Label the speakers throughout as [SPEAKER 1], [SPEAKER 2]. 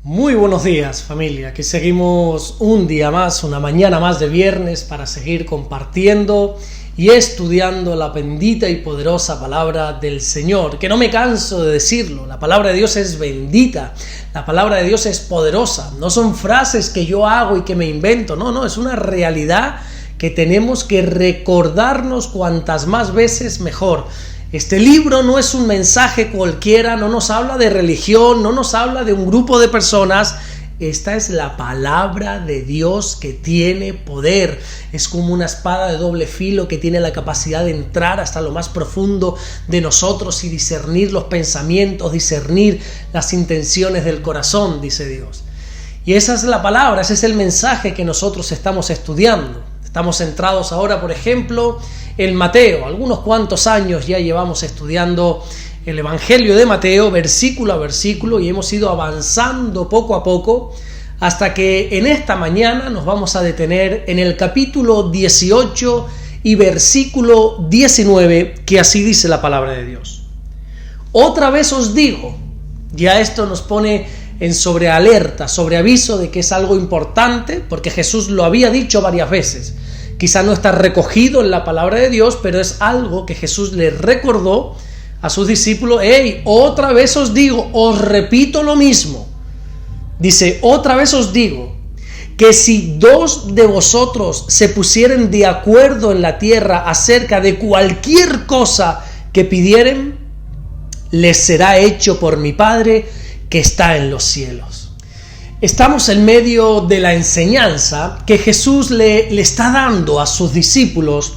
[SPEAKER 1] Muy buenos días, familia, que seguimos un día más, una mañana más de viernes para seguir compartiendo y estudiando la bendita y poderosa palabra del Señor, que no me canso de decirlo. La palabra de Dios es bendita, la palabra de Dios es poderosa, no son frases que yo hago y que me invento, no, es una realidad que tenemos que recordarnos cuantas más veces mejor. Este libro no es un mensaje cualquiera, no nos habla de religión, no nos habla de un grupo de personas. Esta es la palabra de Dios que tiene poder. Es como una espada de doble filo que tiene la capacidad de entrar hasta lo más profundo de nosotros y discernir los pensamientos, discernir las intenciones del corazón, dice Dios. Y esa es la palabra, ese es el mensaje que nosotros estamos estudiando. Estamos centrados ahora, por ejemplo, en Mateo. Algunos cuantos años ya llevamos estudiando el Evangelio de Mateo, versículo a versículo, y hemos ido avanzando poco a poco hasta que en esta mañana nos vamos a detener en el capítulo 18 y versículo 19, que así dice la palabra de Dios. Otra vez os digo, ya esto nos pone en sobrealerta, sobreaviso de que es algo importante, porque Jesús lo había dicho varias veces. Quizá no está recogido en la palabra de Dios, pero es algo que Jesús le recordó a sus discípulos. Otra vez os digo, os repito lo mismo. Dice, otra vez os digo, que si dos de vosotros se pusieren de acuerdo en la tierra acerca de cualquier cosa que pidieren, les será hecho por mi Padre que está en los cielos. Estamos en medio de la enseñanza que Jesús le está dando a sus discípulos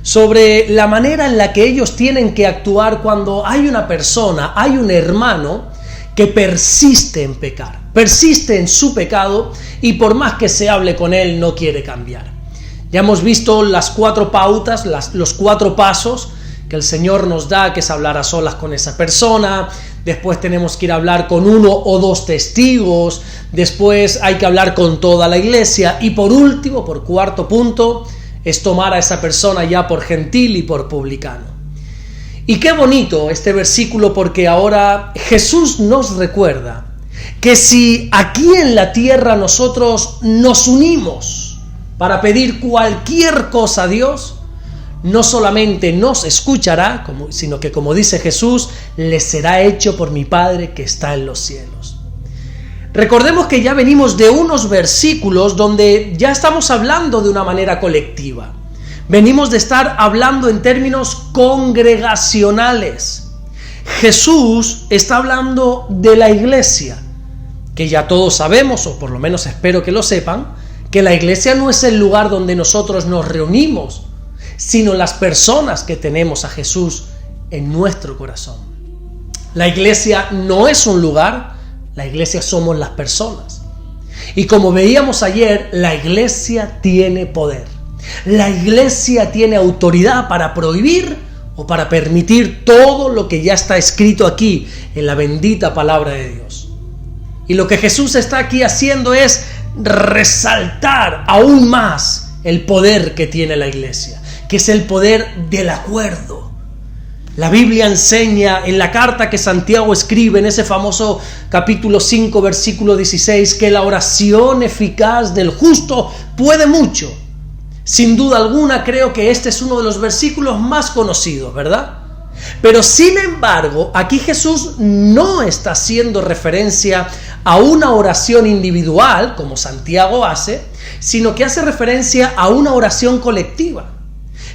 [SPEAKER 1] sobre la manera en la que ellos tienen que actuar cuando hay una persona, hay un hermano que persiste en pecar, persiste en su pecado y por más que se hable con él no quiere cambiar. Ya hemos visto las 4 pautas, los 4 pasos que el Señor nos da, que es hablar a solas con esa persona. Después tenemos que ir a hablar con 1 o 2 testigos, después hay que hablar con toda la iglesia y por último, por cuarto punto, es tomar a esa persona ya por gentil y por publicano. Y qué bonito este versículo, porque ahora Jesús nos recuerda que si aquí en la tierra nosotros nos unimos para pedir cualquier cosa a Dios, no solamente nos escuchará, sino que, como dice Jesús, les será hecho por mi Padre que está en los cielos. Recordemos que ya venimos de unos versículos donde ya estamos hablando de una manera colectiva. Venimos de estar hablando en términos congregacionales. Jesús está hablando de la iglesia, que ya todos sabemos, o por lo menos espero que lo sepan, que la iglesia no es el lugar donde nosotros nos reunimos, sino las personas que tenemos a Jesús en nuestro corazón. La iglesia no es un lugar, la iglesia somos las personas. Y como veíamos ayer, la iglesia tiene poder. La iglesia tiene autoridad para prohibir o para permitir todo lo que ya está escrito aquí en la bendita palabra de Dios. Y lo que Jesús está aquí haciendo es resaltar aún más el poder que tiene la iglesia, que es el poder del acuerdo. La Biblia enseña en la carta que Santiago escribe en ese famoso capítulo 5, versículo 16, que la oración eficaz del justo puede mucho. Sin duda alguna creo que este es uno de los versículos más conocidos, ¿verdad? Pero sin embargo, aquí Jesús no está haciendo referencia a una oración individual, como Santiago hace, sino que hace referencia a una oración colectiva.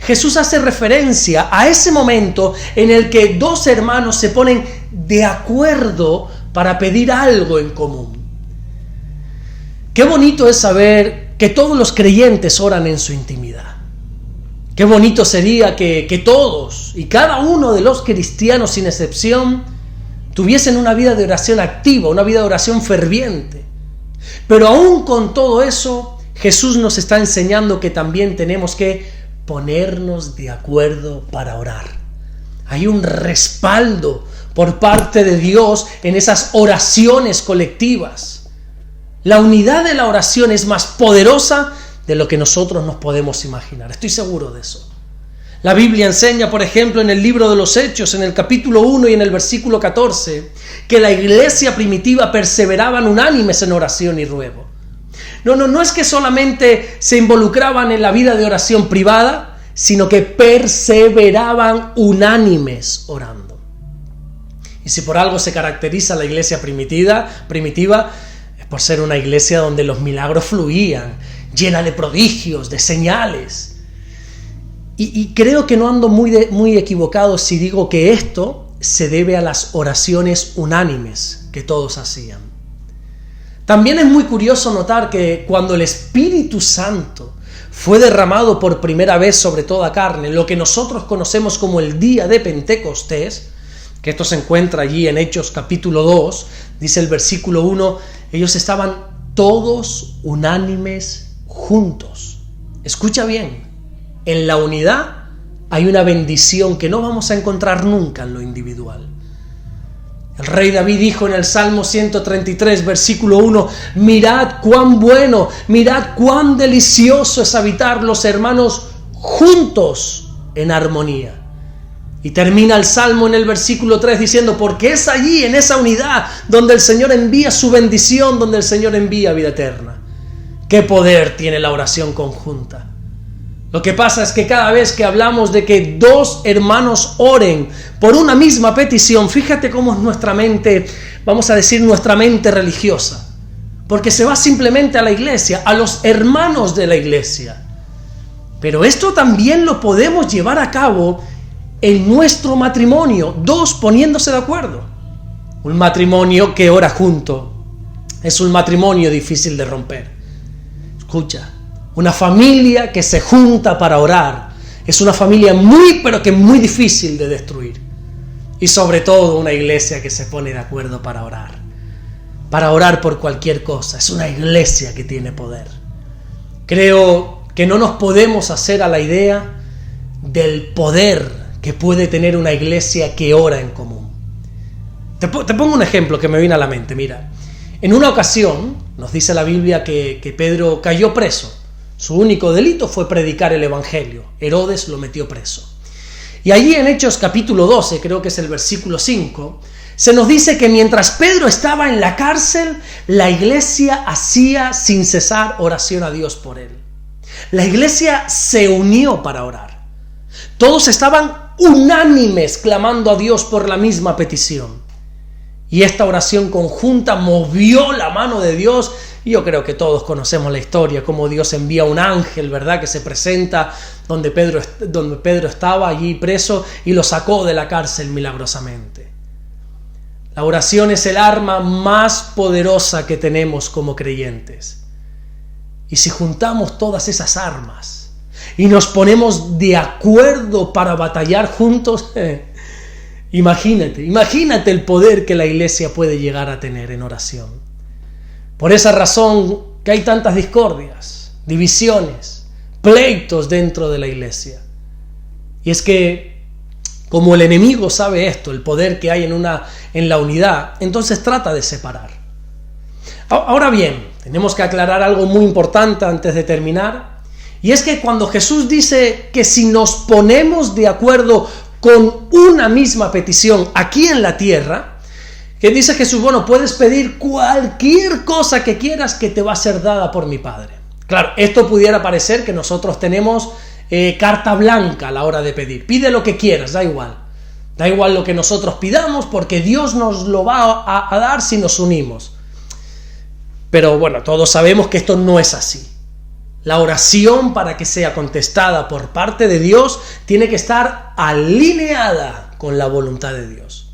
[SPEAKER 1] Jesús hace referencia a ese momento en el que 2 hermanos se ponen de acuerdo para pedir algo en común. Qué bonito es saber que todos los creyentes oran en su intimidad. Qué bonito sería que todos y cada uno de los cristianos sin excepción tuviesen una vida de oración activa, una vida de oración ferviente. Pero aún con todo eso, Jesús nos está enseñando que también tenemos que ponernos de acuerdo para orar. Hay un respaldo por parte de Dios en esas oraciones colectivas. La unidad de la oración es más poderosa de lo que nosotros nos podemos imaginar. Estoy seguro de eso. La Biblia enseña, por ejemplo, en el libro de los Hechos, en el capítulo 1 y en el versículo 14, que la iglesia primitiva perseveraban unánimes en oración y ruego. No es que solamente se involucraban en la vida de oración privada, sino que perseveraban unánimes orando. Y si por algo se caracteriza la iglesia primitiva, es por ser una iglesia donde los milagros fluían, llena de prodigios, de señales. Y creo que no ando muy equivocado si digo que esto se debe a las oraciones unánimes que todos hacían. También es muy curioso notar que cuando el Espíritu Santo fue derramado por primera vez sobre toda carne, lo que nosotros conocemos como el día de Pentecostés, que esto se encuentra allí en Hechos capítulo 2, dice el versículo 1, ellos estaban todos unánimes juntos. Escucha bien. En la unidad hay una bendición que no vamos a encontrar nunca en lo individual. El rey David dijo en el Salmo 133, versículo 1, mirad cuán bueno, mirad cuán delicioso es habitar los hermanos juntos en armonía. Y termina el Salmo en el versículo 3 diciendo, porque es allí, en esa unidad, donde el Señor envía su bendición, donde el Señor envía vida eterna. ¿Qué poder tiene la oración conjunta? Lo que pasa es que cada vez que hablamos de que dos hermanos oren por una misma petición, fíjate cómo es nuestra mente, vamos a decir nuestra mente religiosa, porque se va simplemente a la iglesia, a los hermanos de la iglesia. Pero esto también lo podemos llevar a cabo en nuestro matrimonio, dos poniéndose de acuerdo. Un matrimonio que ora junto es un matrimonio difícil de romper. Escucha. Una familia que se junta para orar es una familia pero que muy difícil de destruir. Y sobre todo una iglesia que se pone de acuerdo para orar por cualquier cosa. Es una iglesia que tiene poder. Creo que no nos podemos hacer a la idea del poder que puede tener una iglesia que ora en común. Te pongo un ejemplo que me viene a la mente. Mira, en una ocasión nos dice la Biblia que Pedro cayó preso. Su único delito fue predicar el evangelio. Herodes lo metió preso. Y allí en Hechos capítulo 12, creo que es el versículo 5, se nos dice que mientras Pedro estaba en la cárcel, la iglesia hacía sin cesar oración a Dios por él. La iglesia se unió para orar. Todos estaban unánimes clamando a Dios por la misma petición. Y esta oración conjunta movió la mano de Dios. Y yo creo que todos conocemos la historia, cómo Dios envía un ángel, ¿verdad?, que se presenta donde Pedro estaba allí preso y lo sacó de la cárcel milagrosamente. La oración es el arma más poderosa que tenemos como creyentes. Y si juntamos todas esas armas y nos ponemos de acuerdo para batallar juntos, imagínate el poder que la iglesia puede llegar a tener en oración. Por esa razón que hay tantas discordias, divisiones, pleitos dentro de la iglesia. Y es que, como el enemigo sabe esto, el poder que hay en la unidad, entonces trata de separar. Ahora bien, tenemos que aclarar algo muy importante antes de terminar, y es que cuando Jesús dice que si nos ponemos de acuerdo con una misma petición aquí en la tierra, que dice Jesús, bueno, puedes pedir cualquier cosa que quieras que te va a ser dada por mi Padre. Claro, esto pudiera parecer que nosotros tenemos carta blanca a la hora de pedir. Pide lo que quieras, da igual. Da igual lo que nosotros pidamos porque Dios nos lo va a dar si nos unimos. Pero bueno, todos sabemos que esto no es así. La oración, para que sea contestada por parte de Dios, tiene que estar alineada con la voluntad de Dios.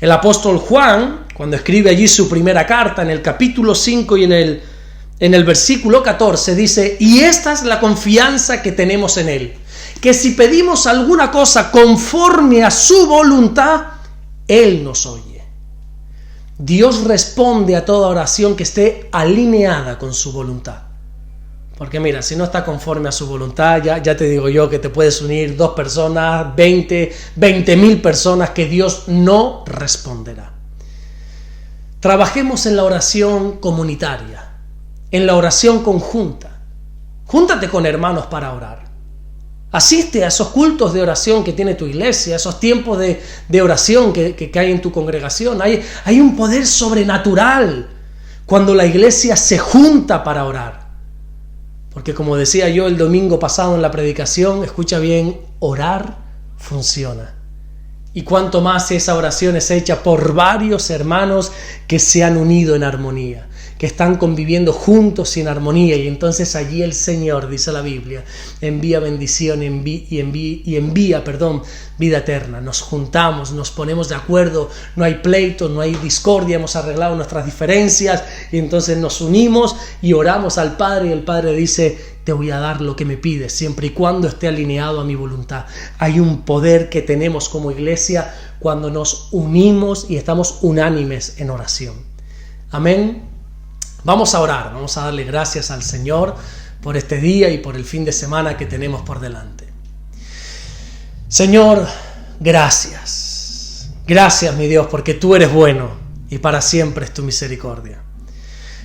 [SPEAKER 1] El apóstol Juan, cuando escribe allí su primera carta, en el capítulo 5 y en el versículo 14, dice, y esta es la confianza que tenemos en Él, que si pedimos alguna cosa conforme a su voluntad, Él nos oye. Dios responde a toda oración que esté alineada con su voluntad. Porque mira, si no está conforme a su voluntad, ya te digo yo que te puedes unir 2 personas, 20,000 personas que Dios no responderá. Trabajemos en la oración comunitaria, en la oración conjunta. Júntate con hermanos para orar. Asiste a esos cultos de oración que tiene tu iglesia, a esos tiempos de oración que hay en tu congregación. Hay un poder sobrenatural cuando la iglesia se junta para orar. Porque como decía yo el domingo pasado en la predicación, escucha bien, orar funciona. Y cuanto más esa oración es hecha por varios hermanos que se han unido en armonía, que están conviviendo juntos en armonía, y entonces allí el Señor, dice la Biblia, envía bendición y envía vida eterna. Nos juntamos, nos ponemos de acuerdo, no hay pleito, no hay discordia, hemos arreglado nuestras diferencias y entonces nos unimos y oramos al Padre, y el Padre dice: te voy a dar lo que me pides, siempre y cuando esté alineado a mi voluntad. Hay un poder que tenemos como iglesia cuando nos unimos y estamos unánimes en oración. Amén. Vamos a orar, vamos a darle gracias al Señor por este día y por el fin de semana que tenemos por delante. Señor, gracias. Gracias, mi Dios, porque tú eres bueno y para siempre es tu misericordia.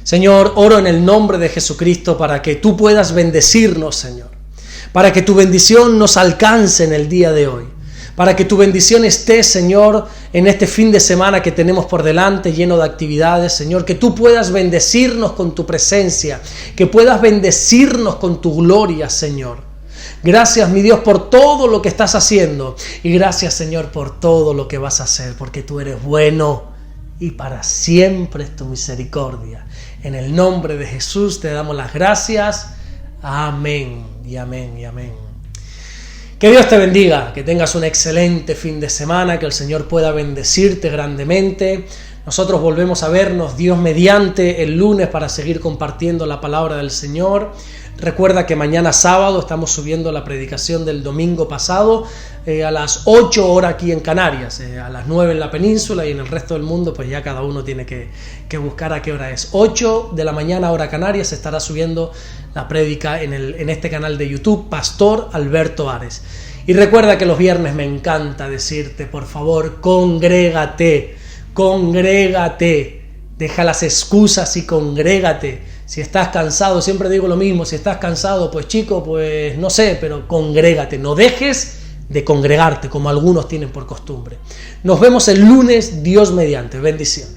[SPEAKER 1] Señor, oro en el nombre de Jesucristo para que tú puedas bendecirnos, Señor. Para que tu bendición nos alcance en el día de hoy. Para que tu bendición esté, Señor, en este fin de semana que tenemos por delante, lleno de actividades, Señor. Que tú puedas bendecirnos con tu presencia, que puedas bendecirnos con tu gloria, Señor. Gracias, mi Dios, por todo lo que estás haciendo. Y gracias, Señor, por todo lo que vas a hacer, porque tú eres bueno y para siempre es tu misericordia. En el nombre de Jesús te damos las gracias. Amén y amén y amén. Que Dios te bendiga, que tengas un excelente fin de semana, que el Señor pueda bendecirte grandemente. Nosotros volvemos a vernos, Dios mediante, el lunes para seguir compartiendo la palabra del Señor. Recuerda que mañana sábado estamos subiendo la predicación del domingo pasado a las 8 horas aquí en Canarias, a las 9 en la península, y en el resto del mundo pues ya cada uno tiene que buscar a qué hora es. 8 de la mañana hora Canarias se estará subiendo la prédica en este canal de YouTube, Pastor Alberto Ares. Y recuerda que los viernes me encanta decirte, por favor, congrégate, deja las excusas y congrégate. Si estás cansado, siempre digo lo mismo, si estás cansado, pues chico, pues no sé, pero congrégate, no dejes de congregarte como algunos tienen por costumbre. Nos vemos el lunes, Dios mediante, bendiciones.